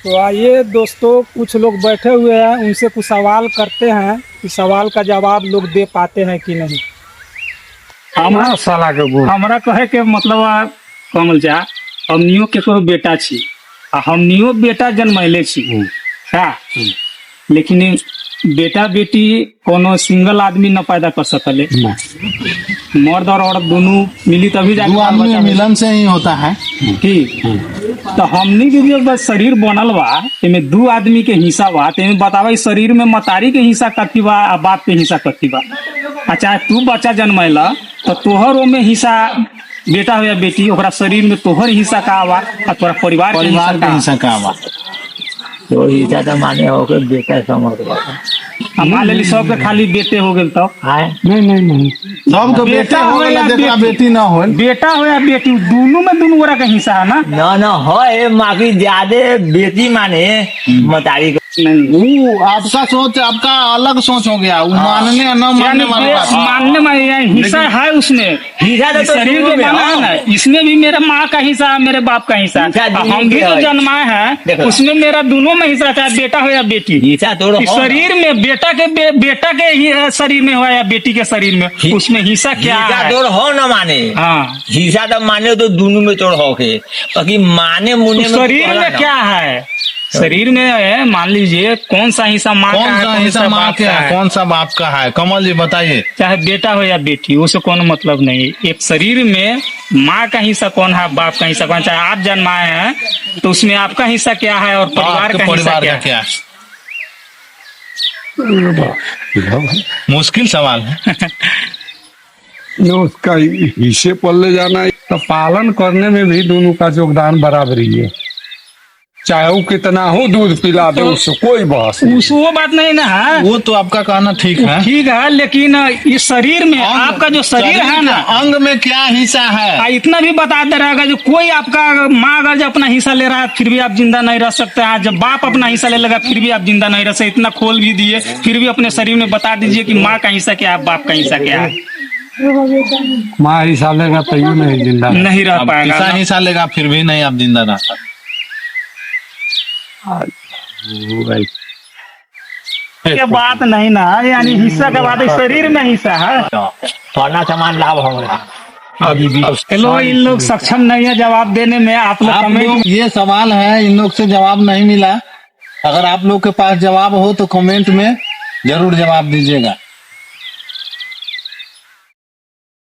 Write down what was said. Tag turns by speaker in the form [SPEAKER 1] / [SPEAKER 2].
[SPEAKER 1] तो आइए दोस्तों, कुछ लोग बैठे हुए हैं, उनसे कुछ सवाल करते हैं कि सवाल का जवाब लोग दे पाते हैं कि नहीं।
[SPEAKER 2] हमारा साला के गुण
[SPEAKER 1] हमरा कहे के मतलब कमल जा हमनियो के कोनो बेटा छी आ हमनियो बेटा जन्मैले छी का, लेकिन बेटा बेटी कोनो सिंगल आदमी न पैदा कर सकले, मर्द और औरत दोनों मिली तभी जाके
[SPEAKER 3] दो आदमी मिलन से ही होता है।
[SPEAKER 1] ठीक। तो हमनी के जो बस शरीर बनल बा एमे दो आदमी के हिस्सा बा, तेमे बतावा इस शरीर में मतारी के हिस्सा कथी बा आ बाप के हिस्सा कथी बा। अच्छा तू बच्चा जन्मैला तो तोहर ओमे हिस्सा बेटा हो या बेटी, ओकरा शरीर में तोहर हिस्सा का बा आ तोरा परिवार के हिस्सा
[SPEAKER 3] का बा।
[SPEAKER 2] तो हिस्सा तो माने हो के बेटा समझ
[SPEAKER 1] मान लेली सब के खाली बेटे हो गेल तब
[SPEAKER 2] नहीं
[SPEAKER 3] सब तो बेटा हो गया, देखला बेटी ना हो।
[SPEAKER 1] बेटा हो या बेटी दोनों में दोनों गोरा का हिस्सा है ना।
[SPEAKER 2] ना है माकी ज्यादा बेटी माने मतारी
[SPEAKER 1] नहीं
[SPEAKER 3] वो आपका सोच, आपका अलग सोच हो गया। वो मानने और न मानने वाला बात।
[SPEAKER 1] मानने में हिस्सा है उसमें,
[SPEAKER 2] हिस्सा तो
[SPEAKER 1] शरीर
[SPEAKER 2] दोनों
[SPEAKER 1] के
[SPEAKER 2] में
[SPEAKER 1] बना है ना, इसमें भी मेरे माँ का हिस्सा है, मेरे बाप का हिस्सा है।
[SPEAKER 2] हिस्सा दोनों
[SPEAKER 1] हम भी
[SPEAKER 2] के
[SPEAKER 1] जो
[SPEAKER 2] है।
[SPEAKER 1] जन्माए हैं
[SPEAKER 2] देखो।
[SPEAKER 1] उसमें मेरा दोनों में हिस्सा, चाहे बेटा हो या बेटी।
[SPEAKER 2] हिस्सा तो
[SPEAKER 1] इस शरीर में बेटा के ही शरीर में हो या बेटी के शरीर में, उसमें हिस्सा क्या
[SPEAKER 2] हिस्सा
[SPEAKER 1] है।
[SPEAKER 2] तो हो न माने।
[SPEAKER 1] हाँ
[SPEAKER 2] हिस्सा तो माने तो दोनों में तोड़ हो के, बाकी माने मुने में
[SPEAKER 1] शरीर में क्या है, शरीर में है मान लीजिए कौन सा हिस्सा माँ का
[SPEAKER 3] कौन
[SPEAKER 1] है,
[SPEAKER 3] सा
[SPEAKER 1] कौन
[SPEAKER 3] हिस्सा
[SPEAKER 1] सा
[SPEAKER 3] माँ
[SPEAKER 1] बाप
[SPEAKER 3] का
[SPEAKER 1] का
[SPEAKER 3] है,
[SPEAKER 1] है।
[SPEAKER 3] कौन सा बाप का है। कमल जी बताइए।
[SPEAKER 1] चाहे बेटा हो या बेटी, उससे कोनो मतलब नहीं। एक शरीर में माँ का हिस्सा कौन है, बाप का हिस्सा कौन है। चाहे आप जन्माए हैं तो उसमें आपका हिस्सा क्या है और परिवार
[SPEAKER 3] आपके
[SPEAKER 1] का हिस्सा
[SPEAKER 3] परिवार
[SPEAKER 1] क्या
[SPEAKER 3] का
[SPEAKER 1] है।
[SPEAKER 3] क्या है? मुश्किल सवाल है।
[SPEAKER 4] न उसका हिस्से पर ले जाना है, तो पालन करने में भी दोनों का योगदान बराबरी है। चाहे वो कितना हो दूध पिला दे, उससे कोई बहस नहीं।
[SPEAKER 1] वो बात नहीं ना है,
[SPEAKER 3] वो तो आपका कहना ठीक है।
[SPEAKER 1] ठीक है, लेकिन इस शरीर में आपका जो शरीर है ना,
[SPEAKER 3] अंग में क्या हिस्सा है।
[SPEAKER 1] इतना भी बता दे रहा है जो कोई आपका माँ अगर जब अपना हिस्सा ले रहा है फिर भी आप जिंदा नहीं रह सकते हैं। जब बाप अपना हिस्सा ले लेगा फिर भी आप जिंदा नहीं रह सकते। इतना खोल भी दिए, फिर भी अपने शरीर में बता दीजिए कि माँ का हिस्सा क्या है, बाप का हिस्सा क्या है।
[SPEAKER 4] माँ हिस्सा लेगा तो यूं नहीं जिंदा
[SPEAKER 1] नहीं रह
[SPEAKER 3] अब
[SPEAKER 1] पाएगा
[SPEAKER 3] किसा
[SPEAKER 1] ना।
[SPEAKER 3] हिस्सा लेगा फिर भी नहीं आप जिंदा रह सकते।
[SPEAKER 1] ये बात नहीं ना, यानी हिस्सा का बात है, शरीर में हिस्सा है।
[SPEAKER 2] सोना सामान लाभ होगा।
[SPEAKER 1] चलो इन लोग सक्षम नहीं है जवाब देने में, आप लोग
[SPEAKER 3] आप
[SPEAKER 1] कमेंट।
[SPEAKER 3] लोग ये सवाल है, इन लोग से जवाब नहीं मिला। अगर आप लोग के पास जवाब हो तो कमेंट में जरूर जवाब दीजिएगा।